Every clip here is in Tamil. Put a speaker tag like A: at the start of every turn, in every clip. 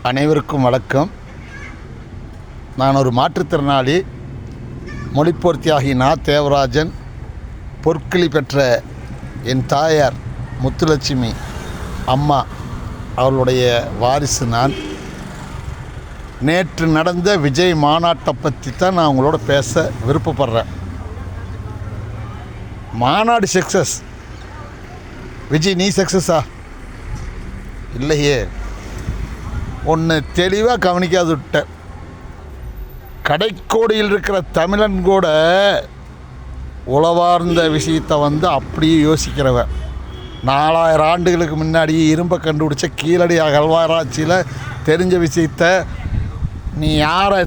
A: அனைவருக்கும் வணக்கம். நான் ஒரு மாற்றுத்திறனாளி. மொழிப்போர் தியாகி நா. தேவராஜன் பொற்கிளி பெற்ற என் தாயார் முத்துலட்சுமி அம்மா அவர்களுடைய வாரிசு நான். நேற்று நடந்த விஜய் மாநாட்டை பற்றி தான் நான் உங்களோட பேச விருப்பப்படுறேன். மாநாடு சக்ஸஸ். விஜய் நீ சக்ஸஸா? இல்லையே. ஒன்று தெளிவாக கவனிக்காது விட்ட. கடைக்கோடியில் இருக்கிற தமிழன் கூட உளவார்ந்த விஷயத்தை அப்படியே யோசிக்கிறவன். 4000 ஆண்டுகளுக்கு முன்னாடி இரும்பை கண்டுபிடிச்ச கீழடி அகழ்வாராய்ச்சியில் தெரிஞ்ச விஷயத்த நீ யாரை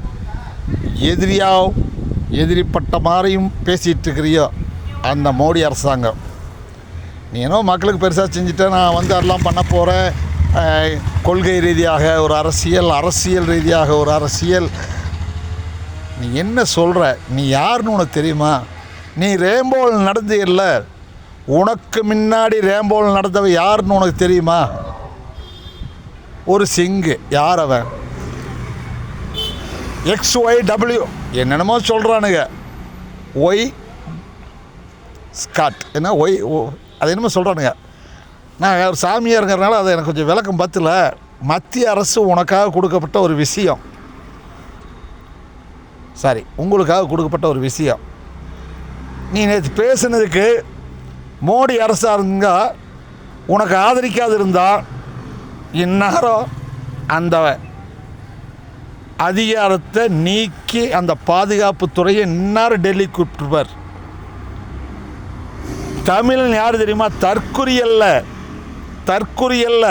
A: எதிரிப்பட்ட மாதிரியும் பேசிகிட்டு இருக்கிறியோ அந்த மோடி அரசாங்கம். நீ ஏன்னோ மக்களுக்கு பெருசாக செஞ்சுட்ட, நான் அதெல்லாம் பண்ண போகிறேன், கொள்கை ரீதியாக ஒரு அரசியல் ரீதியாக ஒரு அரசியல். நீ என்ன சொல்கிற? நீ யாருன்னு உனக்கு தெரியுமா? நீ ரேம்போல் நடந்து இல்லை, உனக்கு முன்னாடி ரேம்போல் நடந்தவ யாருன்னு உனக்கு தெரியுமா? ஒரு சிங்கு. யார் அவன்? XYW என்னென்னமோ சொல்கிறானுங்க. ஒய் ஸ்காட் என்ன ஒய் அது என்னமோ சொல்கிறானுங்க. நான் ஒரு சாமியாருங்கிறனால அதை எனக்கு கொஞ்சம் விளக்கம் பத்தல. மத்திய அரசு உனக்காக கொடுக்கப்பட்ட ஒரு விஷயம், உங்களுக்காக கொடுக்கப்பட்ட ஒரு விஷயம். நீ நேற்று பேசுனதுக்கு மோடி அரசாங்க உனக்கு ஆதரிக்காது இருந்தால் இந்நேரம் அந்த அதிகாரத்தை நீக்கி அந்த பாதுகாப்பு துறையை இந்நேரம் டெல்லி கூப்பிட்டுருப்பார். தமிழன் யார் தெரியுமா? தற்குறி அல்ல.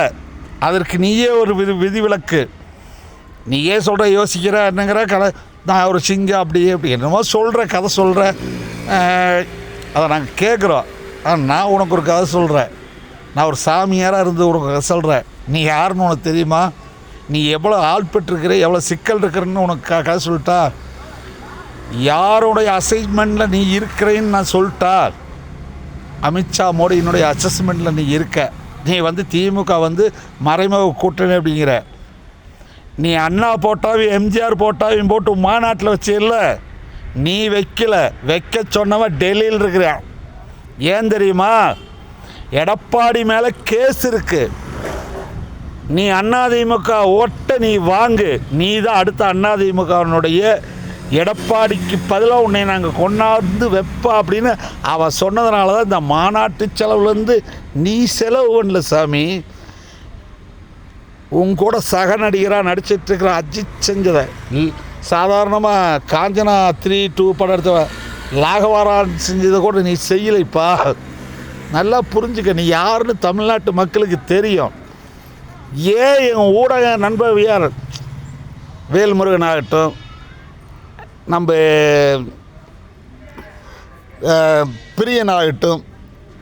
A: அதற்கு நீயே ஒரு விதிவிலக்கு. நீயே சொல்கிற, யோசிக்கிற, என்னங்கிற கதை. நான் ஒரு சிங்கம் அப்படி என்னமோ சொல்கிற, கதை சொல்கிற, அதை நாங்கள் கேட்குறோம். நான் உனக்கு ஒரு கதை சொல்கிறேன். நான் ஒரு சாமியாராக இருந்து உனக்கு கதை சொல்கிறேன். நீ யாருன்னு உனக்கு தெரியுமா? நீ எவ்வளோ ஆள்பட்டுருக்கிற, எவ்வளோ சிக்கல் இருக்கிறன்னு உனக்கு கதை சொல்லிட்டா? யாருடைய அசைன்மெண்ட்டில் நீ இருக்கிறேன்னு நான் சொல்லிட்டா? அமித்ஷா மோடியினுடைய அசஸ்மெண்ட்டில் நீ இருக்க. நீ திமுக மறைமுக கூட்டணி அப்படிங்கிற. நீ அண்ணா போட்டாவும் எம்ஜிஆர் போட்டாவும் போட்டு மாநாட்டில் வச்சு இல்லை, நீ வைக்க சொன்னவன் டெல்லியில் இருக்கிறான். ஏன் தெரியுமா? எடப்பாடி மேலே கேஸ் இருக்கு. நீ அதிமுக ஓட்ட நீ வாங்கு. நீ தான் அடுத்த அதிமுகவினுடைய எடப்பாடிக்கு பதிலாக உன்னை நாங்கள் கொண்டாந்து வைப்பா அப்படின்னு அவன் சொன்னதுனால தான் இந்த மாநாட்டு செலவுலேருந்து நீ செலவு பண்ணல சாமி. கூட சக நடிகராக நடிச்சிட்ருக்கிற அஜித் செஞ்சதை சாதாரணமாக காஞ்சனா 3-2 படம் எடுத்த லாகவாரான் செஞ்சதை கூட நீ செய்யலைப்பா. நல்லா புரிஞ்சுக்க. நீ யாருன்னு தமிழ்நாட்டு மக்களுக்கு தெரியும். ஏன் என் ஊடக நண்பர் வேல்முருகன் ஆகட்டும், நம்ம பிரியன் ஆகட்டும்,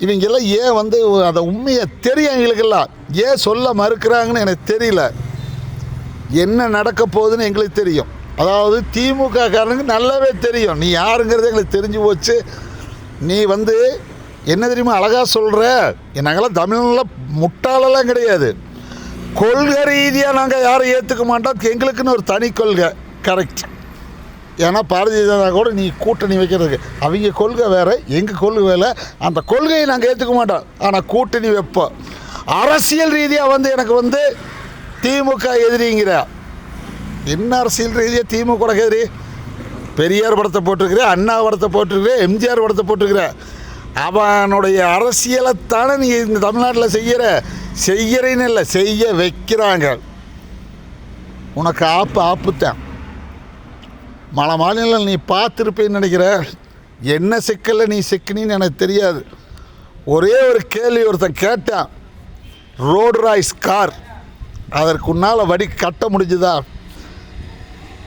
A: இவங்கெல்லாம் ஏன் அந்த உண்மையை தெரியும். எங்களுக்கெல்லாம் ஏன் சொல்ல மறுக்கிறாங்கன்னு எனக்கு தெரியல. என்ன நடக்க போகுதுன்னு எங்களுக்கு தெரியும். அதாவது திமுக காரனுக்கு நல்லாவே தெரியும் நீ யாருங்கிறது எங்களுக்கு தெரிஞ்சு போச்சு. நீ என்ன தெரியுமா அழகாக சொல்கிற? நாங்கள்லாம் தமிழ்லாம் முட்டாளெல்லாம் கிடையாது. கொள்கை ரீதியாக நாங்கள் யாரும் ஏற்றுக்க மாட்டோம். எங்களுக்குன்னு ஒரு தனி கொள்கை. கரெக்ட். ஏன்னா பாரதிய ஜனதா கூட நீ கூட்டணி வைக்கிறதுக்கு அவங்க கொள்கை வேறு, எங்கள் கொள்கை வேலை. அந்த கொள்கையை நாங்கள் ஏற்றுக்க மாட்டோம், ஆனால் கூட்டணி வைப்போம். அரசியல் ரீதியாக எனக்கு திமுக எதிரிங்கிற. என்ன அரசியல் ரீதியாக திமுக எதிரி? பெரியார் படத்தை போட்டிருக்கிறேன், அண்ணா படத்தை போட்டிருக்கிறேன், எம்ஜிஆர் படத்தை போட்டிருக்கிறேன். அவனுடைய அரசியலைத்தானே நீ இந்த தமிழ்நாட்டில் செய்யறேன்னு இல்லை, செய்ய வைக்கிறாங்க. உனக்கு ஆப்புத்தான். மாநிலம் நீ பார்த்துருப்பேன்னு நினைக்கிற. என்ன சிக்கலில் நீ சிக்கினின்னு எனக்கு தெரியாது. ஒரே ஒரு கேள்வி ஒருத்தன் கேட்டான். ரோடு ராய்ஸ் கார் அதற்கு உன்னால் வடி கட்ட முடிஞ்சுதா?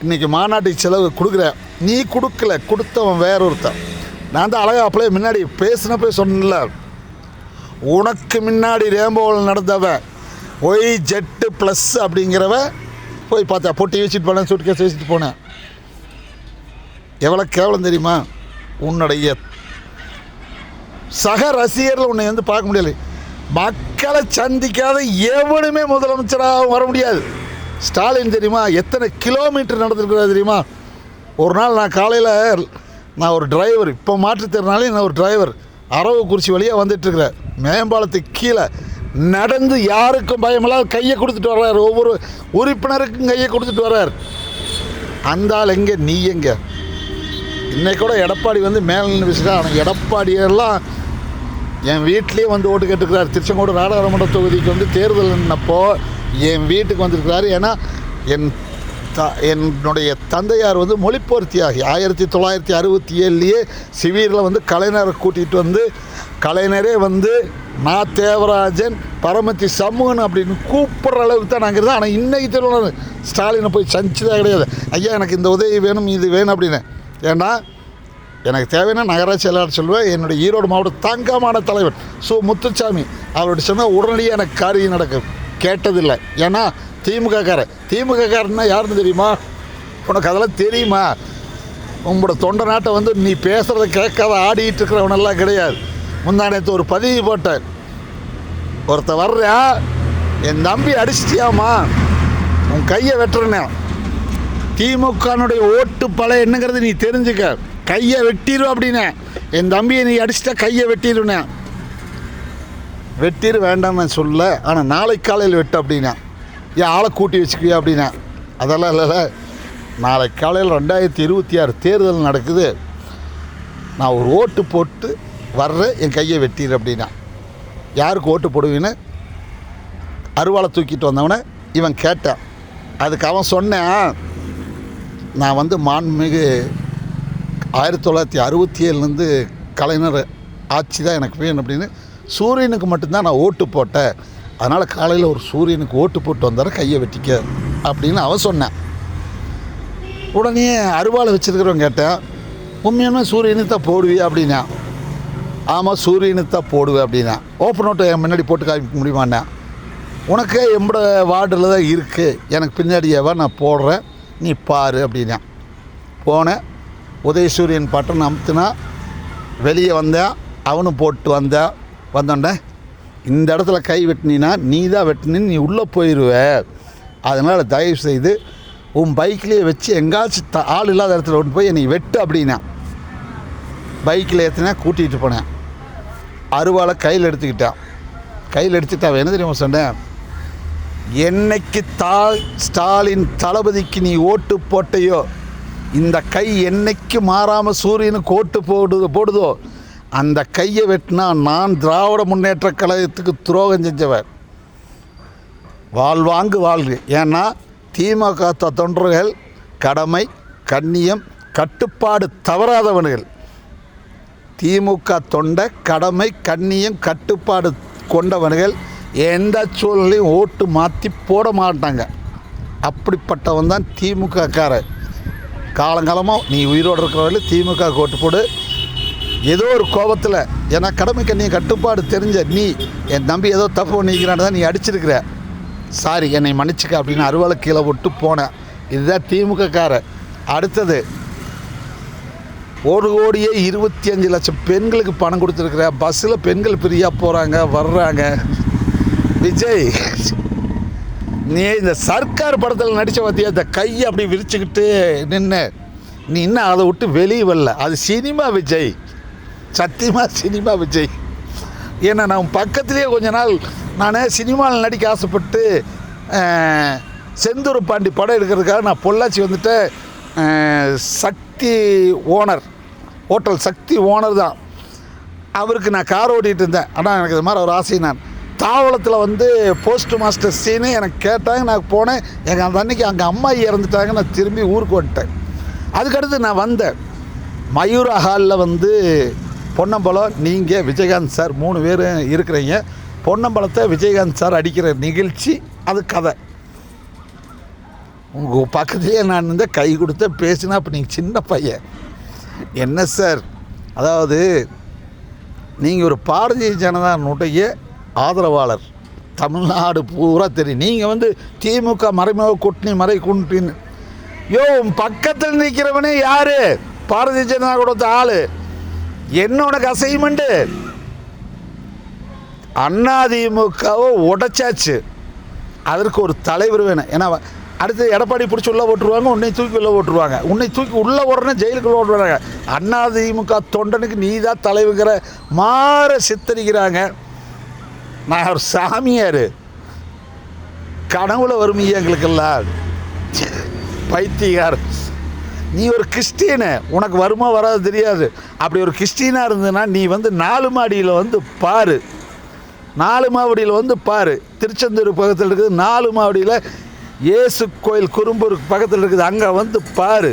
A: இன்றைக்கி மாநாட்டுக்கு செலவு கொடுக்குற. நீ கொடுக்கல, கொடுத்தவன் வேற ஒருத்தன். நான் தான் அழகாக அப்படியே முன்னாடி பேசினப்போ சொன்னல, உனக்கு முன்னாடி ரேம்போவில் நடந்தவன் YZ+ அப்படிங்கிறவன் போய் பார்த்தா. பொட்டி வச்சுட்டு போனேன், சூட்கேஸ் வச்சுட்டு போனேன். எவ்வளோ கேவலம் தெரியுமா? உன்னுடைய சக ரசிகர்கள் உன்னை பார்க்க முடியலை. மக்களை சந்திக்காத எவனுமே முதலமைச்சராக வர முடியாது. ஸ்டாலின் தெரியுமா எத்தனை கிலோமீட்டர் நடந்திருக்கிறார் தெரியுமா? ஒரு நாள் நான் காலையில் நான் ஒரு டிரைவர், இப்போ மாற்றுத்திறனாலே நான் ஒரு டிரைவர், அரவக்குறிச்சி வழியாக வந்துட்டுருக்கிறேன். மேம்பாலத்துக்கு கீழே நடந்து யாருக்கும் பயமில்லாத கையை கொடுத்துட்டு வர்றார், ஒவ்வொரு உறுப்பினருக்கும் கையை கொடுத்துட்டு வர்றார். அந்த ஆள் எங்கே, நீ எங்கே? இன்னைக்கு கூட எடப்பாடி வந்து மேலே நின்று பேசுகிறார். ஆனால் எடப்பாடியெல்லாம் என் வீட்லேயே வந்து ஓட்டு கேட்டுக்கிறார். திருச்செங்கோடு நாடாளுமன்ற தொகுதிக்கு வந்து தேர்தல் நின்னப்போ என் வீட்டுக்கு வந்திருக்கிறாரு. ஏன்னா என்னுடைய தந்தையார் வந்து மொழிப்போர் தியாகி. 1967 சிவீரில் வந்து கலைஞரை கூட்டிகிட்டு வந்து கலைஞரே வந்து நான் தேவராஜன் பரமத்தி சமூகன் அப்படின்னு கூப்பிட்ற அளவுக்கு தான் நாங்கள் இருந்தோம். ஆனால் இன்றைக்கி தெரியல, ஸ்டாலினை போய் சந்திச்சதே கிடையாது. ஐயா எனக்கு இந்த உதவி வேணும், இது வேணும் அப்படின்னு. ஏன்னா எனக்கு தேவைன்னா நகராட்சி செயலாளர் சொல்லுவேன். என்னுடைய ஈரோடு மாவட்ட தங்கமான தலைவர் சு முத்துசாமி அவர்கிட்ட சொன்னால் உடனடியாக எனக்கு காரியம் நடக்கும். கேட்டதில்லை. ஏன்னா திமுககாரன்னா யாருன்னு தெரியுமா? உனக்கு அதெல்லாம் தெரியுமா? உங்களோட தொண்டை நாட்டை வந்து நீ பேசுகிறத கேட்காத ஆடிட்டு இருக்கிறவனெல்லாம் கிடையாது. முந்தானத்து ஒரு பதிவு போட்டேன், ஒருத்த வர்றியா என் தம்பி அடிச்சிட்டியாமா உன் கையை வெட்டுறனே. திமுகனுடைய ஓட்டு பல என்னங்கிறது நீ தெரிஞ்சுக்க, கையை வெட்டிடும் அப்படின்னு. என் தம்பியை நீ அடிச்சிட்டா கையை வெட்டிடுனேன். வெட்டிடு வேண்டாம்னு சொல்ல, ஆனால் நாளை காலையில் வெட்டு அப்படின்னா. ஏன் ஆளை கூட்டி வச்சுக்குவியா அப்படின்னா? அதெல்லாம் இல்லைல்ல. நாளை காலையில் 2026 தேர்தல் நடக்குது, நான் ஒரு ஓட்டு போட்டு வர்றேன், என் கையை வெட்டிடு அப்படின்னா. யாருக்கு ஓட்டு போடுவீன்னு அருவாளை தூக்கிட்டு வந்தவனை இவன் கேட்டான். அதுக்கு அவன் சொன்னேன், நான் வந்து மாண்புமிகு 1967 கலைஞர் ஆட்சி தான் எனக்கு வேணும் அப்படின்னு. சூரியனுக்கு மட்டும்தான் நான் ஓட்டு போட்டேன், அதனால் காலையில் ஒரு சூரியனுக்கு ஓட்டு போட்டு வந்தார கையை வெட்டிக்க அப்படின்னு அவன் சொன்னான். உடனே அருவாளை வச்சுருக்கிறவன் கேட்டேன், உண்மையான சூரியனுக்கு தான் போடுவியா அப்படின்னா. ஆமாம் சூரியனுக்கு தான் போடுவேன் அப்படின்னா. ஓப்பன் நோட்டை என் முன்னாடி போட்டு காமிக்க முடியுமாண்ணா? உனக்கு எம்பட வார்டில் தான் இருக்குது, எனக்கு பின்னாடியேவா நான் போடுறேன், நீ பாரு அப்படின்னா. போனேன், உதயசூரியன் பட்டன் அமுத்துனா வெளியே வந்தேன், அவனும் போட்டு வந்தோண்டே இந்த இடத்துல கை வெட்டினா நீ தான் வெட்டினு, நீ உள்ளே போயிடுவ, அதனால் தயவு செய்து உன் பைக்லேயே வச்சு எங்காச்சும் ஆள் இல்லாத இடத்துல கொண்டு போய் நீ வெட்டு அப்படின்னா. பைக்கில் ஏற்றினா கூட்டிகிட்டு போனேன், அருவாளை கையில் எடுத்துக்கிட்டான். கையில் எடுத்துக்கிட்டா அவன் என்ன தெரியுமா சொன்னேன், என்னைக்கு ஸ்டாலின் தளபதிக்கு நீ ஓட்டு போட்டையோ, இந்த கை என்னைக்கு மாறாமல் சூரியனுக்கு ஓட்டு போடுதோ, அந்த கையை வெட்டினா நான் திராவிட முன்னேற்ற கழகத்துக்கு துரோகம் செஞ்சவன், வாழ்வாங்கு வாழ்வு. ஏன்னா திமுக தொண்டர்கள் கடமை கண்ணியம் கட்டுப்பாடு தவறாதவர்கள். திமுக தொண்டை கடமை கண்ணியம் கட்டுப்பாடு கொண்டவர்கள் எந்த சூழ்நிலையும் ஓட்டு மாற்றி போட மாட்டாங்க. அப்படிப்பட்டவன் தான் திமுகக்காரன். காலங்காலமாக நீ உயிரோடு இருக்கிறவர்கள் திமுக ஓட்டு போடு. ஏதோ ஒரு கோபத்தில், ஏன்னா கடமை கண்ணியம் கட்டுப்பாடு தெரிஞ்ச நீ என் தம்பி ஏதோ தப்பு பண்ணிக்கிறான்னு தான் நீ அடிச்சிருக்கிற, சாரி என்னை மன்னிச்சுக்க அப்படின்னு அருவாளை கீழே விட்டு போனேன். இதுதான் திமுகக்காரன். அடுத்தது 1,25,00,000 பெண்களுக்கு பணம் கொடுத்துருக்குற, பஸ்ஸில் பெண்கள் ஃப்ரீயாக போகிறாங்க வர்றாங்க. விஜய் நீ இந்த சர்க்கார் படத்தில் நடித்த பார்த்தியா, இந்த கையை அப்படி விரிச்சுக்கிட்டு நின்று, நீ இன்னும் அதை விட்டு வெளியே வரல. அது சினிமா விஜய், சத்தியமாக சினிமா விஜய். ஏன்னா நான் பக்கத்துலேயே கொஞ்ச நாள் நான் சினிமாவில் நடிக்க ஆசைப்பட்டு செந்தூர் பாண்டி படம் எடுக்கிறதுக்காக நான் பொள்ளாச்சி வந்துட்டு சக்தி ஓனர், ஹோட்டல் சக்தி ஓனர் தான், அவருக்கு நான் கார் ஓட்டிகிட்டு இருந்தேன். ஆனால் எனக்கு இது மாதிரி ஒரு ஆசை. நான் தாவளத்தில் வந்து போஸ்ட் மாஸ்டர் சீனு எனக்கு கேட்டாங்க, நான் போனேன். எங்கள் அந்த அன்றைக்கி அங்கே அம்மா இறந்துட்டாங்க, நான் திரும்பி ஊருக்கு வந்துட்டேன். அதுக்கடுத்து நான் வந்தேன். மயூரா ஹாலில் வந்து பொன்னம்பலம், நீங்கள் விஜயகாந்த் சார் 3 பேர் இருக்கிறீங்க. பொன்னம்பலத்தை விஜயகாந்த் சார் அடிக்கிற நிகழ்ச்சி, அது கதை. உங்கள் பக்கத்துலேயே நான் இந்த கை கொடுத்த பேசினா, அப்போ நீங்கள் சின்ன பையன் என்ன சார், அதாவது நீங்கள் ஒரு பாரதிய ஜனதாவுடைய ஆதரவாளர், தமிழ்நாடு பூரா தெரியும். நீங்கள் வந்து திமுக மறைமுக கூட்டணி குண்டின்னு, யோ பக்கத்தில் நிற்கிறவனே யார்? பாரதிய ஜனதா கொடுத்த ஆள். என்ன உனக்கு அசைன்மெண்ட்டு? அதிமுகவை உடைச்சாச்சு, அதற்கு ஒரு தலைவர் வேணும். ஏன்னா அடுத்து எடப்பாடி பிடிச்சி உள்ளே போட்டுருவாங்க, உன்னை தூக்கி உள்ளே போட்டுருவாங்க. உன்னை தூக்கி உள்ளே உடனே ஜெயிலுக்குள்ளே ஓட்டுறாங்க. அதிமுக தொண்டனுக்கு நீ தான் தலைவுங்கிற மாற சித்தரிக்கிறாங்க. நான் ஒரு சாமியார், கனவுல வருமையா எங்களுக்கெல்லாம் பைத்தியார். நீ ஒரு கிறிஸ்டியனு, உனக்கு வருமா வராது தெரியாது. அப்படி ஒரு கிறிஸ்டியனாக இருந்ததுன்னா நீ வந்து 4 மாடியில் வந்து பாரு, 4 மாடியில் வந்து பாரு. திருச்செந்தூர் பக்கத்தில் இருக்குது 4 மாடியில் இயேசு கோயில் குறும்பூர் பக்கத்தில் இருக்குது, அங்கே வந்து பாரு.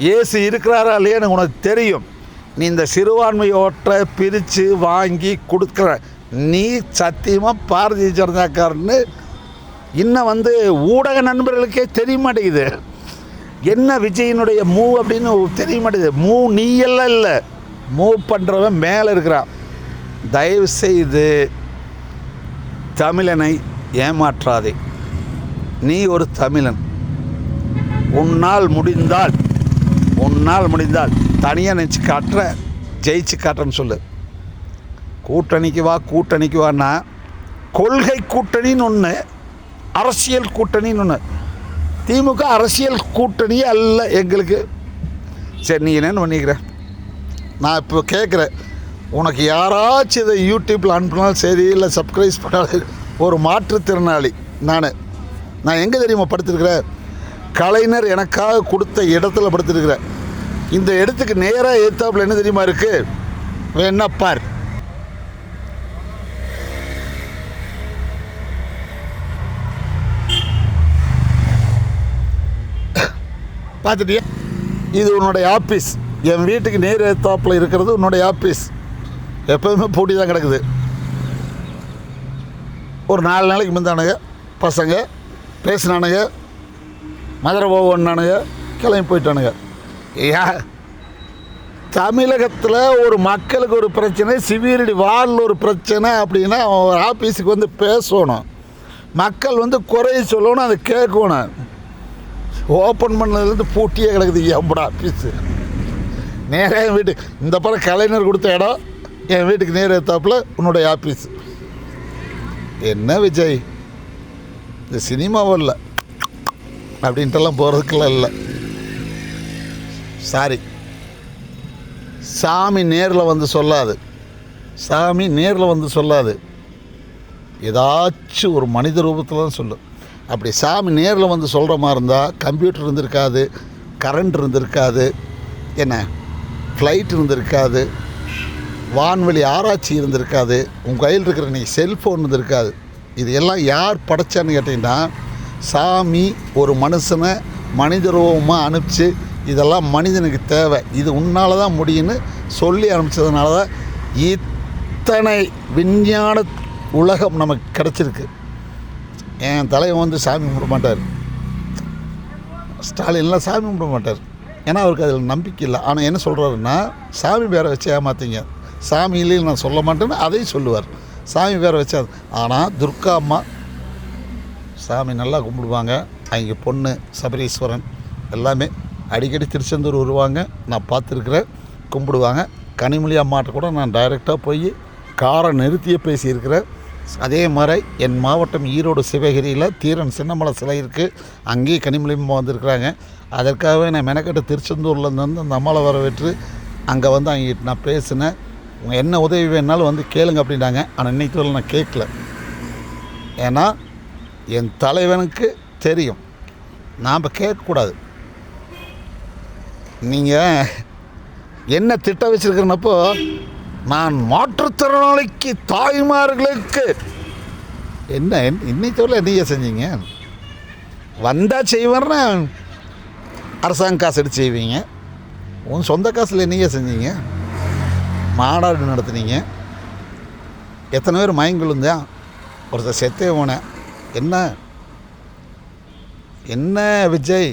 A: இயேசு இருக்கிறாரா இல்லையான்னு உனக்கு தெரியும். நீ இந்த சிறுபான்மை ஓட்டை பிரித்து வாங்கி கொடுக்குற நீ சத்தியமாக பாரதிய ஜனதாக்காரன்னு இன்னும் வந்து ஊடக நண்பர்களுக்கே தெரிய மாட்டேங்குது. என்ன விஜயினுடைய மூவ் அப்படின்னு தெரிய மாட்டேங்குது. நீ எல்லாம் இல்லை, மூவ் பண்ணுறவன் மேலே இருக்கிறான். தயவு செய்து தமிழனை ஏமாற்றாதே. நீ ஒரு தமிழன். உன்னால் முடிந்தால் தனியாக நினச்சி காட்டுற, ஜெயிச்சு காட்டுறன்னு சொல்லு. கூட்டணிக்கு வான்னா கொள்கை கூட்டணின்னு ஒன்று, அரசியல் கூட்டணின்னு ஒன்று. திமுக அரசியல் கூட்டணியே அல்ல எங்களுக்கு. சரி, நீ என்னென்னு பண்ணிக்கிற? நான் இப்போ கேட்குறேன், உனக்கு யாராச்சும் இதை யூடியூப்பில் அனுப்பினாலும் சரி, இல்லை சப்ஸ்கிரைப் பண்ணாலும், ஒரு மாற்றுத்திறனாளி நான் எங்கே தெரியுமா படுத்திருக்கிறேன்? கலைஞர் எனக்காக கொடுத்த இடத்துல படுத்திருக்கிறேன். இந்த இடத்துக்கு நேராக ஏத்தாப்புல என்ன தெரியுமா இருக்குது? வேணா பார். பார்த்துட்டியா? இது உன்னுடைய ஆஃபீஸ். என் வீட்டுக்கு நேர் ஏத்தாப்புல இருக்கிறது உன்னுடைய ஆஃபீஸ். எப்போதுமே பூட்டி தான் கிடக்குது. ஒரு 4 நாளைக்கு முந்தானுங்க பசங்க பேசினானுங்க, மதுரை போகணுன்னானுங்க, கிளம்பி போயிட்டானுங்க. ஐயா, தமிழகத்தில் ஒரு மக்களுக்கு ஒரு பிரச்சனை, சிவியரடி வார்டில் ஒரு பிரச்சனை அப்படின்னா ஒரு ஆஃபீஸுக்கு வந்து பேசணும், மக்கள் வந்து குறைய சொல்லணும், அதை கேட்கணும். ஓப்பன் பண்ணதுலேருந்து பூட்டியே கிடக்குது எம்பட ஆஃபீஸு. நேராக என் வீட்டுக்கு இந்த படம் கலைஞர் கொடுத்த இடம், என் வீட்டுக்கு நேர் ஏத்தாப்புல உன்னுடைய ஆஃபீஸ். என்ன விஜய், இந்த சினிமாவும் இல்லை அப்படின்ட்டுலாம் போகிறதுக்கெல்லாம் இல்லை. சாரி, சாமி நேரில் வந்து சொல்லாது, ஏதாச்சும் ஒரு மனித ரூபத்தில் தான் சொல்லு. அப்படி சாமி நேரில் வந்து சொல்கிற மாதிரி இருந்தால் கம்ப்யூட்டர் இருந்திருக்காது, கரண்ட் இருந்திருக்காது, என்ன ஃப்ளைட் இருந்திருக்காது, வான்வெளி ஆராய்ச்சி இருந்திருக்காது, உங்கள் கையில் இருக்கிற நீ செல்ஃபோன் இருந்திருக்காது. இது எல்லாம் யார் படைச்சான்னு கேட்டிங்கன்னா, சாமி ஒரு மனுஷனை மனித ரூபமாக அனுப்பிச்சு, இதெல்லாம் மனிதனுக்கு தேவை, இது உன்னால் தான் முடியும்னு சொல்லி அனுப்பிச்சதுனால தான் இத்தனை விஞ்ஞான உலகம் நமக்கு கிடச்சிருக்கு. என் தலைவன் வந்து சாமி கும்பிட மாட்டார், ஸ்டாலின்லாம் சாமி கும்பிட மாட்டார். ஏன்னா அவருக்கு அதில் நம்பிக்கை இல்லை. ஆனால் என்ன சொல்கிறாருன்னா, சாமி பேரை வச்சு ஏமாற்றிங்க, சாமி இல்லைன்னு நான் சொல்ல மாட்டேன்னு அதையும் சொல்லுவார். சாமி பேரை வச்சா. ஆனால் துர்கா அம்மா சாமி நல்லா கும்பிடுவாங்க. அவங்க பொண்ணு சபரீஸ்வரன் எல்லாமே அடிக்கடி திருச்செந்தூர் வருவாங்க, நான் பார்த்துருக்குறேன், கும்பிடுவாங்க. கனிமொழி அம்மாட்ட கூட நான் டைரெக்டாக போய் காரை நிறுத்தியே பேசியிருக்கிறேன். அதே மாதிரி என் மாவட்டம் ஈரோடு சிவகிரியில் தீரன் சின்னமலை சிலை இருக்குது, அங்கேயும் கனிமொழி அம்மா வந்திருக்கிறாங்க. அதற்காகவே நான் மெனக்கட்டு திருச்செந்தூர்லேருந்து வந்து அந்த அம்மாவை வரவேற்று அங்கே வந்து அவங்க நான் பேசினேன். உங்கள் என்ன உதவி வேணாலும் வந்து கேளுங்க அப்படின்னாங்க. ஆனால் இன்னைக்கு நான் கேட்கல. ஏன்னா என் தலைவனுக்கு தெரியும், நாம் கேட்கக்கூடாது. நீங்கள் என்ன திட்டம் வச்சுருக்கிறனப்போ, நான் மாற்றுத்திறனாளிக்கு தாய்மார்களுக்கு என்ன இன்னைக்கு நீயே செஞ்சீங்க, வந்தால் செய்வேன்னா அரசாங்க காசு எடுத்து செய்வீங்க, உன் சொந்த காசில் என்னையே செஞ்சீங்க, மாநாடு நடத்துனீங்க, எத்தனை பேர் மயங்குழுந்தான், ஒருத்தர் செத்தே போனேன். என்ன விஜய்,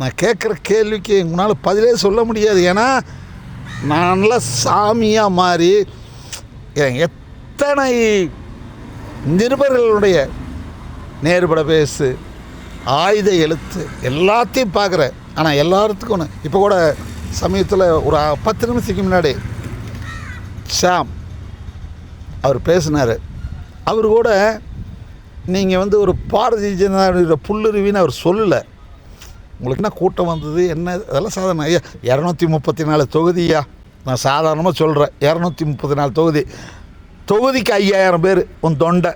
A: நான் கேட்குற கேள்விக்கு உன்னால் பதிலே சொல்ல முடியாது. ஏன்னா நான்லாம் சாமியாக மாறி எத்தனை நிருபர்களுடைய நேர்பட பேசு, ஆயுத எழுத்து எல்லாத்தையும் பார்க்குறேன். ஆனால் எல்லாத்துக்கும் ஒன்று. இப்போ கூட சமயத்தில் ஒரு 10 நிமிஷத்துக்கு முன்னாடி ஷாம் அவர் பேசினார். அவர் கூட நீங்கள் வந்து ஒரு பாரதிய ஜனதா புல்லுருவின்னு அவர் சொல்லலை. உங்களுக்கு என்ன கூட்டம் வந்தது என்ன அதெல்லாம் சாதாரண. ஐயா 234 தொகுதியா, நான் சாதாரணமாக சொல்கிறேன். 234 தொகுதி, தொகுதிக்கு 5000 பேர். உன் தொண்டை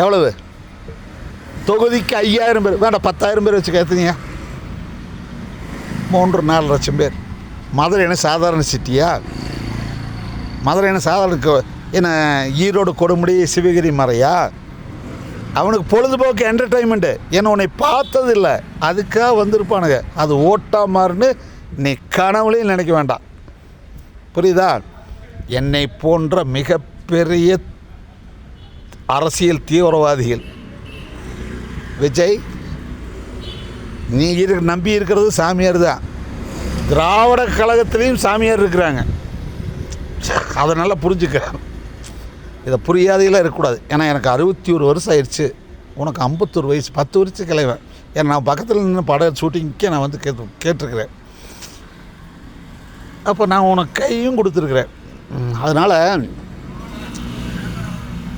A: எவ்வளவு? தொகுதிக்கு 5000 பேர் வேண்டாம், 10,000 பேர் வச்சு கேத்துங்க. 3-4 லட்சம் பேர். மதுரை என்ன சாதாரண சிட்டியா? மதுரை என்ன சாதாரண என்ன ஈரோடு கொடுமுடி சிவகிரி மறையா? அவனுக்கு பொழுதுபோக்கு என்டர்டைன்மெண்ட்டு. ஏன்னா உன்னை பார்த்ததில்லை, அதுக்காக வந்திருப்பானுங்க. அது ஓட்டா மாறுன்னு நீ கனவுலையும் நினைக்க வேண்டாம். புரியுதா? என்னை போன்ற மிகப்பெரிய அரசியல் தீவிரவாதிகள், விஜய் நீ நம்பி இருக்கிறது சாமியார் தான். திராவிட கழகத்திலையும் சாமியார் இருக்கிறாங்க. அதை நல்லா புரிஞ்சுக்க. இதை புரியாதையெல்லாம் இருக்கக்கூடாது. ஏன்னா எனக்கு 61 வருஷம் ஆயிடுச்சு, உனக்கு 51 வயசு, 10 வருஷம் கிளைவேன். ஏன்னா நான் பக்கத்தில் நின்று படம் ஷூட்டிங்க்கே நான் வந்து கேட்டிருக்கிறேன். அப்போ நான் உனக்கு கையும் கொடுத்துருக்குறேன். அதனால்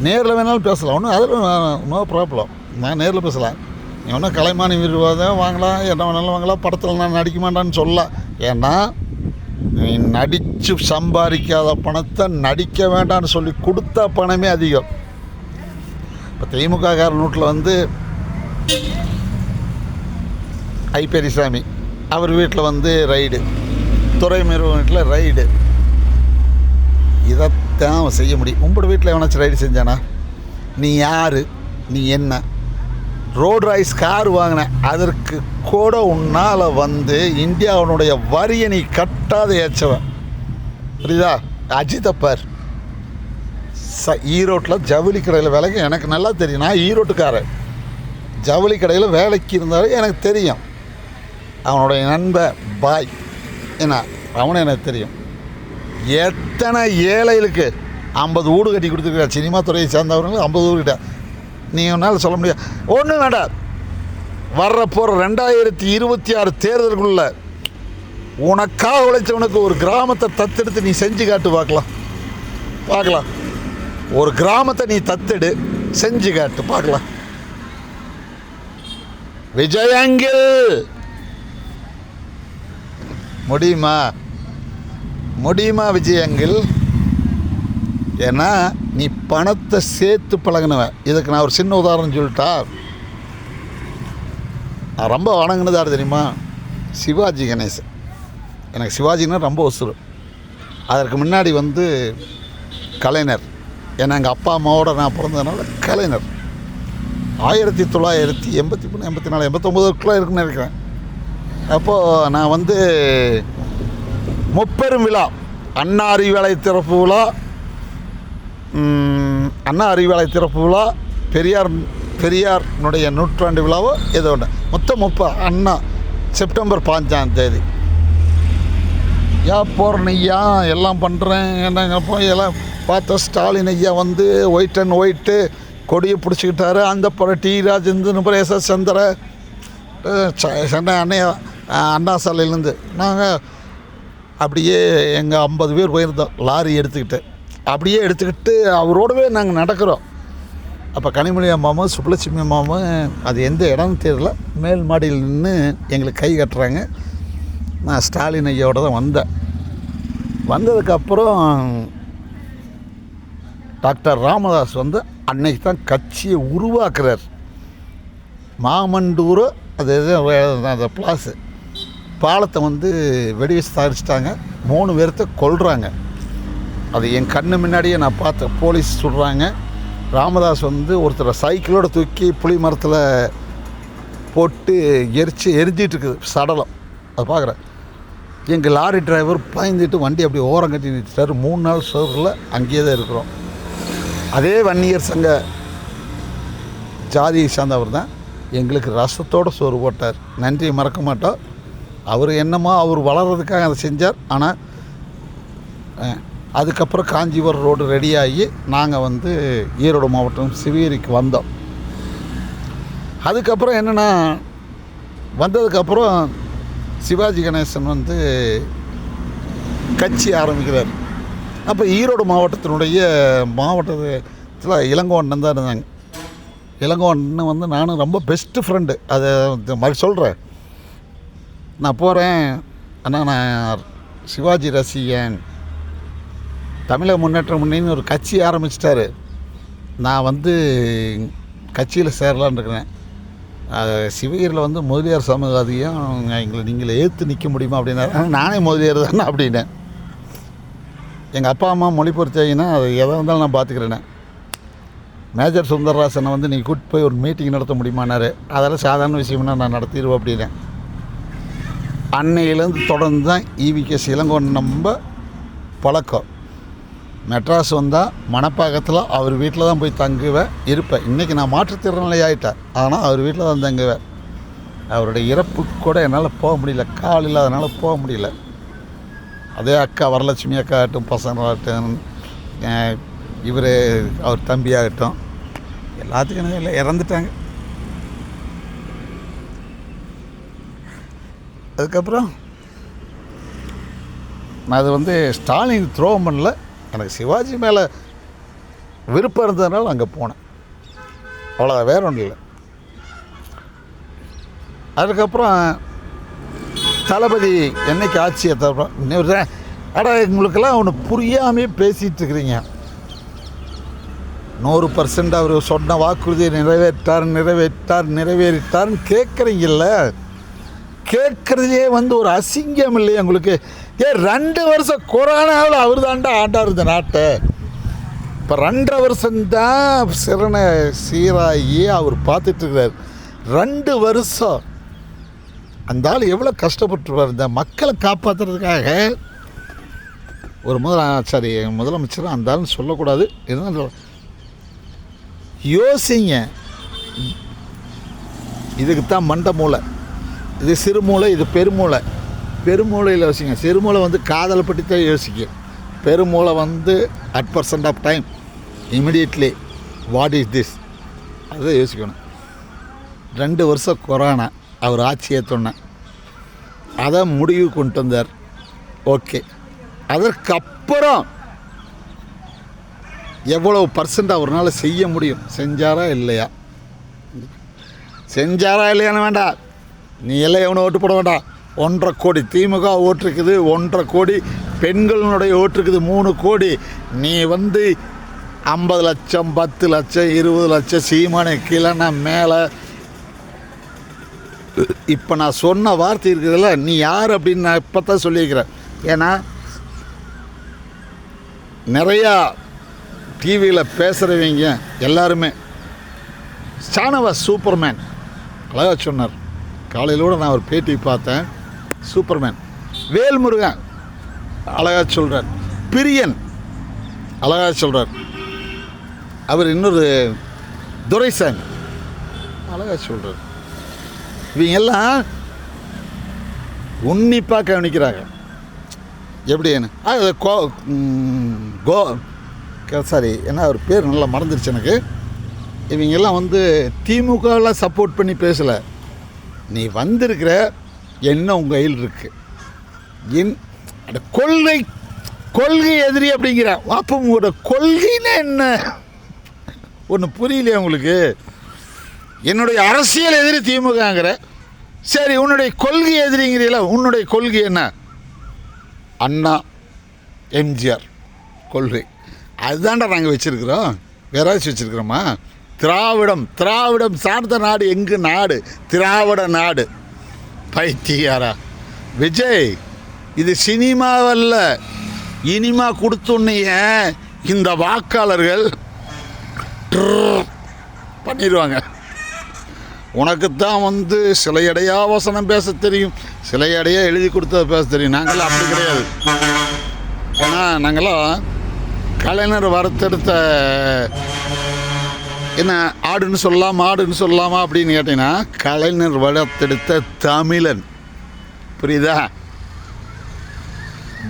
A: நேரில் வேணாலும் பேசலாம், ஒன்றும் அதில் நோ ப்ராப்ளம். நான் நேரில் பேசலாம். நீ ஒன்றும் கலைமானி விருவாதம் வாங்கலாம், என்ன வேணாலும் வாங்கலாம், படத்தில் நான் நடிக்க மாட்டான்னு சொல்லலாம். ஏன்னா நீ நடித்து சம்பாதிக்காத பணத்தை நடிக்க வேண்டான்னு சொல்லி கொடுத்த பணமே அதிகம். இப்போ திமுககார நோட்டில் வந்து ஐ பெரியசாமி அவர் வீட்டில் வந்து ரைடு, துரைமுருகன் வீட்டில் ரைடு. இதைத்தான் அவன் செய்ய முடியும். உங்களோட வீட்டில் எவனாச்சும் ரைடு செஞ்சானா? நீ யார்? நீ என்ன? ரோட் ராய்ஸ் கார் வாங்கின, அதற்கு கூட உன்னால் வந்து இந்தியாவுடைய வரியை நீ கட்டாத ஏற்றவன். புரியுதா? அஜித்தப்பார் ஈரோட்டில் ஜவுளி கடையில் வேலைக்கு எனக்கு நல்லா தெரியும். நான் ஈரோட்டுக்காரன். ஜவுளி கடையில் வேலைக்கு இருந்தாலும் எனக்கு தெரியும். அவனுடைய நண்பன் பாய் என்ன, அவனை எனக்கு தெரியும். எத்தனை ஏழைகளுக்கு 50 வீடு கட்டி கொடுத்துருக்கா. சினிமா துறையை சேர்ந்தவர்களுக்கு 50 வீடு கிட்ட. நீங்கள் சொல்ல முடியாது. ஒன்றும் வேண்டாம். வர்றப்போகிற 2026 தேர்தலுக்குள்ள உனக்காக உழைச்சவனுக்கு ஒரு கிராமத்தை தத்தெடுத்து நீ செஞ்சு காட்டு பார்க்கலாம். ஒரு கிராமத்தை நீ தத்தெடு, செஞ்சு காட்டு பார்க்கலாம். விஜயங்கில் முடியுமா விஜயங்கில்? ஏன்னா நீ பணத்தை சேர்த்து பழகினவன். இதுக்கு நான் ஒரு சின்ன உதாரணம் சொல்லிட்டா, நான் ரொம்ப வணங்கினது யார் தெரியுமா? சிவாஜி கணேசன். எனக்கு சிவாஜின்னா ரொம்ப உசுறு. அதற்கு முன்னாடி வந்து கலைஞர். ஏன்னா எங்கள் அப்பா அம்மாவோட நான் பிறந்ததுனால கலைஞர். 1983, 84, 89 இருக்குன்னு நினைக்கிறேன். அப்போது நான் வந்து முப்பெரும் விழா, அண்ணா அறிவாலய திறப்பு விழா, அண்ணா அறிவாலய திறப்பு விழா, பெரியார்னுடைய 100ஆண்டு விழாவோ ஏதோ ஒன்று, மொத்தம் அண்ணா செப்டம்பர் 5ஆம் தேதி. போகிறேன் ஐயா, எல்லாம் பண்ணுறேன். என்னங்க போய் எல்லாம் பார்த்தா ஸ்டாலின் ஐயா வந்து ஒயிட் அண்ட் ஒயிட்டு கொடியை பிடிச்சிக்கிட்டாரு. அந்த பிறகு டி ராஜேந்திரன், எஸ் சந்திர, சென்னை அண்ணா சாலையிலேருந்து நாங்கள் அப்படியே எங்கள் 50 பேர் போயிருந்தோம் லாரி எடுத்துக்கிட்டு. அப்படியே எடுத்துக்கிட்டு அவரோடவே நாங்கள் நடக்கிறோம். அப்போ கனிமொழி அம்மாவும் சுப்புலட்சுமி அம்மாவும், அது எந்த இடம்னு தெரியல, மேல் மாடியில் நின்று எங்களுக்கு கை கட்டுறாங்க. நான் ஸ்டாலின் ஐயாவோட தான் வந்ததுக்கப்புறம் டாக்டர் ராமதாஸ் வந்து அன்னைக்கு தான் கட்சியை உருவாக்குறார். மாமண்டூர் அது அந்த பிளாஸு பாலத்தை வந்து வெடி வச்சு தாரிச்சிட்டாங்க. 3 பேர்த்த கொல்றாங்க. அது என் கண்ணு முன்னாடியே நான் பார்த்தேன். போலீஸ் சொல்கிறாங்க. ராமதாஸ் வந்து ஒருத்தரை சைக்கிளோடு தூக்கி புளி மரத்தில் போட்டு எரிஞ்சிட்ருக்குது சடலம். அதை பார்க்குறேன். எங்கள் லாரி டிரைவர் பயந்துட்டு வண்டி அப்படி ஓரம் கட்டி நிறுத்திட்டார். 3 நாள் சோறில் அங்கேயே தான் இருக்கிறோம். அதே வன்னியர் சங்க ஜாதியை சார்ந்தவர் தான் எங்களுக்கு ரசத்தோடு சோறு போட்டார். நன்றியை மறக்க மாட்டோம். அவர் என்னமோ அவர் வளர்கிறதுக்காக அதை செஞ்சார். ஆனால் அதுக்கப்புறம் காஞ்சிபுரம் ரோடு ரெடியாகி நாங்கள் வந்து ஈரோடு மாவட்டம் சிவகிரிக்கு வந்தோம். அதுக்கப்புறம் என்னென்னா, வந்ததுக்கப்புறம் சிவாஜி கணேசன் வந்து கட்சி ஆரம்பிக்கிறார். அப்போ ஈரோடு மாவட்டத்தினுடைய மாவட்டத்தில் இளங்கோவண்ணன் தான் இருந்தாங்க. இளங்கோன்னு வந்து நானும் ரொம்ப பெஸ்ட்டு ஃப்ரெண்டு. அதை மாதிரி சொல்கிறேன். நான் போகிறேன், அண்ணா நான் சிவாஜி ரசிகன், தமிழக முன்னேற்ற முன்னணின்னு ஒரு கட்சி ஆரம்பிச்சிட்டாரு, நான் வந்து கட்சியில் சேரலான்னு இருக்கிறேன். சிவகிரியில் வந்து முதலியார் சமூகவாதியும் எங்களை நீங்களே ஏற்று நிற்க முடியுமா அப்படின்னா, நானே முதலியார் தானே அப்படின்னேன். எங்கள் அப்பா அம்மா மொழி பொறுத்தாங்கன்னா அது எதை இருந்தாலும் நான் பார்த்துக்கிறேனே. மேஜர் சுந்தரராசனை வந்து நீங்கள் கூப்பிட்டு போய் ஒரு மீட்டிங் நடத்த முடியுமானாரு. அதெல்லாம் சாதாரண விஷயம்னா நான் நடத்திடுவேன் அப்படின்னேன். அன்னையிலேருந்து தொடர்ந்து தான் ஈவிகேஎஸ் இளங்கோவன் நம்ம பழக்கம். மெட்ராஸ் வந்தால் மணப்பாக்கத்தில் அவர் வீட்டில் தான் போய் தங்குவேன், இருப்பேன். இன்றைக்கி நான் மாற்றுத்திறனாளி ஆகிட்டேன், ஆனால் அவர் வீட்டில் தான் தங்குவேன். அவருடைய இறப்புக்கு கூட என்னால் போக முடியல, கால் இல்லாதனால போக முடியல. அதே அக்கா வரலட்சுமி அக்கா ஆகட்டும், பசங்களாகட்டும், இவர் அவர் தம்பி ஆகட்டும், எல்லாத்துக்கும் இல்லை இறந்துட்டாங்க. அதுக்கப்புறம் நான் அது வந்து ஸ்டாலின் த்ரோ பண்ணல, எனக்கு சிவாஜி மேலே விருப்பம் இருந்ததுனால அங்கே போனேன், அவ்வளோ, வேற ஒன்றும் இல்லை. அதுக்கப்புறம் தளபதி என்னைக்கு ஆட்சியை தவிர அடா உங்களுக்கெல்லாம் ஒன்று புரியாமே பேசிகிட்டு இருக்கிறீங்க. 100% அவர் சொன்ன வாக்குறுதியை நிறைவேறிட்டார்னு கேட்குறீங்கல்ல. கேட்குறதுலே வந்து ஒரு அசிங்கம் இல்லையா உங்களுக்கு? 2 வருஷம் கொரோனாவில் அவர் தாண்டா ஆண்டார் இந்த நாட்டை. இப்போ 2 வருஷம்தான் சீராகி அவர் பார்த்துட்ருக்கிறார். 2 வருஷம் அந்த ஆள் எவ்வளோ கஷ்டப்பட்டுருவார் இந்த மக்களை காப்பாற்றுறதுக்காக. ஒரு முதலமைச்சர் அந்த ஆள்னு சொல்லக்கூடாது, இருந்தாலும் யோசிங்க. இதுக்கு தான் மண்ட மூளை, இது சிறுமூளை, இது பெருமூளை. பெருமூளையில் யோசிங்க. சிறுமூளை வந்து காதலை பற்றி தான் யோசிக்கும். பெருமூளை வந்து % of time immediately what is this அதுதான் யோசிக்கணும். 2 வருஷம் கொரோனா அவர் ஆட்சியை சொன்னேன், அதை முடிவு கொண்டு வந்தார். ஓகே, அதற்கப்புறம் எவ்வளவு % அவரால் செய்ய முடியும், செஞ்சாரா இல்லையா? செஞ்சாரா இல்லையான்னு வேண்டாம், நீ எல்லாம் எவனை ஓட்டு போட வேண்டாம். 1.5 கோடி திமுக ஓட்டு இருக்குது, 1.5 கோடி பெண்களுடைய ஓட்டு இருக்குது, 3 கோடி. நீ வந்து 50 லட்சம் 10 லட்சம் 20 லட்சம் சீமானை கீழே மேலே. இப்போ நான் சொன்ன வார்த்தை இருக்குதுல்ல, நீ யார் அப்படின்னு நான் இப்போ தான் சொல்லியிருக்கிறேன். ஏன்னா நிறையா டிவியில் பேசுகிறவங்க எல்லாருமே ஷானவாஸ் சூப்பர்மேன் அழகாக சொன்னார். காலையிலோடு நான் ஒரு பேட்டி பார்த்தேன். சூப்பர்மேன் வேல்முருகன் அழகாக சொல்கிறார், பிரியன் அழகாக சொல்கிறார், அவர் இன்னொரு துரைசாமி அழகாக சொல்கிறார். இவங்கெல்லாம் உன்னிப்பாக கவனிக்கிறாங்க. எப்படின்னு அது சாரி என்ன அவர் பேர் நல்லா மறந்துடுச்சு எனக்கு. இவங்கெல்லாம் வந்து திமுகவில் சப்போர்ட் பண்ணி பேசலை. நீ வந்திருக்கிற என்ன உங்கள் கையில் இருக்குது, அந்த கொள்கை எதிரி அப்படிங்கிற. அப்போ உங்களோட கொள்கைன்னு என்ன ஒன்று புரியலையா உங்களுக்கு? என்னுடைய அரசியல் எதிரி திமுகங்கிற, சரி உன்னுடைய கொள்கை எதிரிங்கிறீங்களா? உன்னுடைய கொள்கை என்ன? அண்ணா எம்ஜிஆர் கொள்கை, அதுதான்டா நாங்கள் வச்சுருக்குறோம், வேற ஏதாச்சும் வச்சுருக்குறோமா? திராவிடம் சார்ந்த நாடு எங்கு நாடு? திராவிட நாடு. பைத்தியாரா விஜய், இது சினிமாவல்ல. இனிமா கொடுத்தோன்னைய இந்த வாக்காளர்கள் பண்ணிடுவாங்க. உனக்குத்தான் வந்து சிலையடையா வசனம் பேச தெரியும், சிலையடையா எழுதி கொடுத்தத பேச தெரியும். நாங்களாம் அப்படி கிடையாது. ஏன்னா நாங்களாம் கலைஞர் வறுத்தெடுத்த என்ன ஆடுன்னு சொல்லலாம் மாடுன்னு சொல்லலாமா அப்படின்னு கேட்டீங்கன்னா, கலைஞர் வளர்த்தெடுத்த தமிழன். புரியுதா?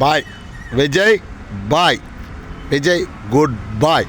A: பாய் விஜய், பாய் விஜய், குட் பாய்.